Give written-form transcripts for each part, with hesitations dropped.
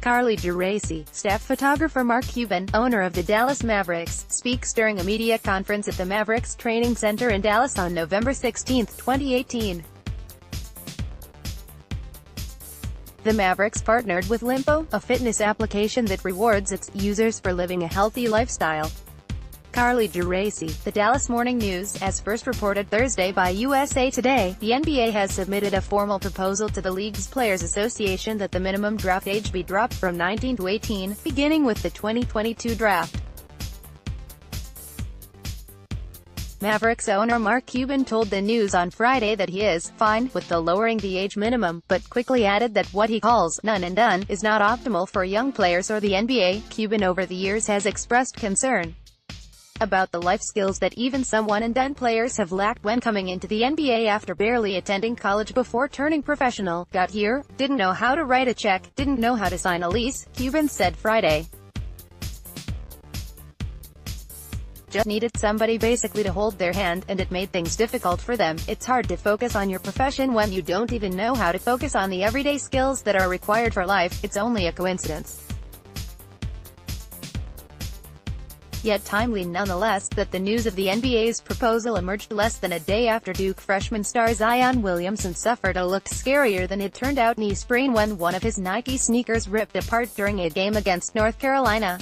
Geraci, staff photographer Mark Cuban, owner of the Dallas Mavericks, speaks during a media conference at the Mavericks Training Center in Dallas on November 16, 2018. The Mavericks partnered with Lympo, a fitness application that rewards its users for living a healthy lifestyle. Geraci, the Dallas Morning News, as first reported Thursday by USA Today, the NBA has submitted a formal proposal to the league's Players Association that the minimum draft age be dropped from 19 to 18, beginning with the 2022 draft. Mavericks owner Mark Cuban told the News on Friday that he is fine with the lowering the age minimum, but quickly added that what he calls "none and done" is not optimal for young players or the NBA. Cuban over the years has expressed concern about the life skills that even some one-and-done players have lacked when coming into the NBA after barely attending college before turning professional. Got here, didn't know how to write a check, didn't know how to sign a lease, Cuban said Friday. Just needed somebody basically to hold their hand, and it made things difficult for them. It's hard to focus on your profession when you don't even know how to focus on the everyday skills that are required for life. It's only a coincidence, yet timely nonetheless, that the news of the NBA's proposal emerged less than a day after Duke freshman star Zion Williamson suffered a looked scarier than it turned out knee sprain when one of his Nike sneakers ripped apart during a game against North Carolina.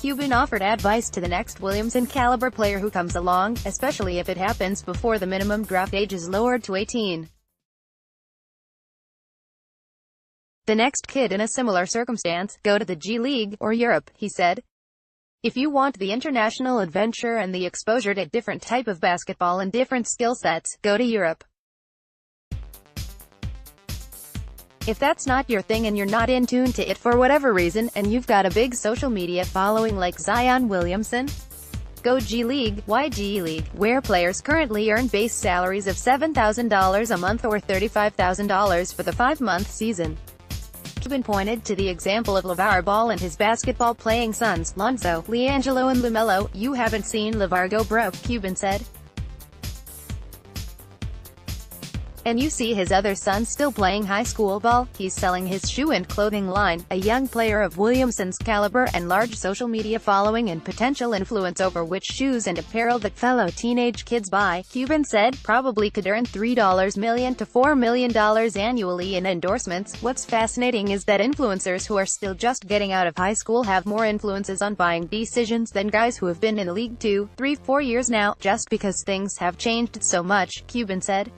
Cuban offered advice to the next Williamson-caliber player who comes along, especially if it happens before the minimum draft age is lowered to 18. The next kid in a similar circumstance, go to the G League, or Europe, he said. If you want the international adventure and the exposure to different type of basketball and different skill sets, go to Europe. If that's not your thing and you're not in tune to it for whatever reason, and you've got a big social media following like Zion Williamson, go G League. Why G League, where players currently earn base salaries of $7,000 a month or $35,000 for the 5-month season. Cuban pointed to the example of LeVar Ball and his basketball-playing sons, Lonzo, LiAngelo and LaMelo. You haven't seen LeVar go broke, Cuban said. And you see his other son still playing high school ball. He's selling his shoe and clothing line. A young player of Williamson's caliber and large social media following and potential influence over which shoes and apparel that fellow teenage kids buy, Cuban said, probably could earn $3 million to $4 million annually in endorsements. What's fascinating is that influencers who are still just getting out of high school have more influences on buying decisions than guys who have been in the league 2, 3, 4 years now, just because things have changed so much, Cuban said.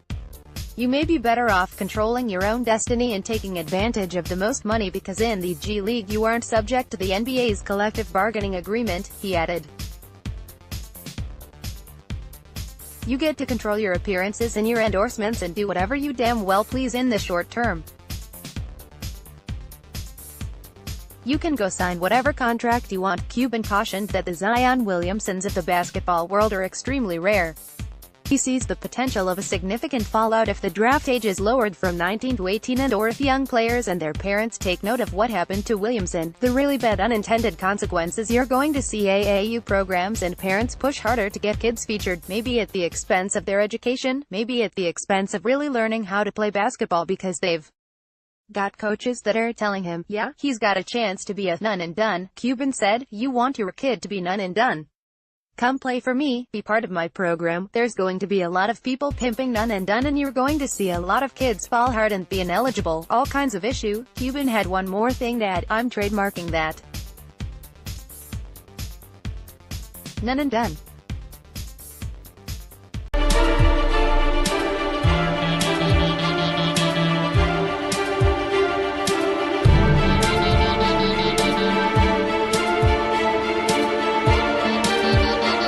You may be better off controlling your own destiny and taking advantage of the most money because in the G League you aren't subject to the NBA's collective bargaining agreement, he added. You get to control your appearances and your endorsements and do whatever you damn well please in the short term. You can go sign whatever contract you want. Cuban cautioned that the Zion Williamsons of the basketball world are extremely rare. He sees the potential of a significant fallout if the draft age is lowered from 19 to 18 and or if young players and their parents take note of what happened to Williamson. The really bad unintended consequences you're going to see AAU programs and parents push harder to get kids featured, maybe at the expense of their education, maybe at the expense of really learning how to play basketball because they've got coaches that are telling him, yeah, he's got a chance to be a none and done. Cuban said, you want your kid to be none and done. Come play for me, be part of my program. There's going to be a lot of people pimping none and done and you're going to see a lot of kids fall hard and be ineligible. All kinds of issue. Cuban had one more thing to add, I'm trademarking that. None and done.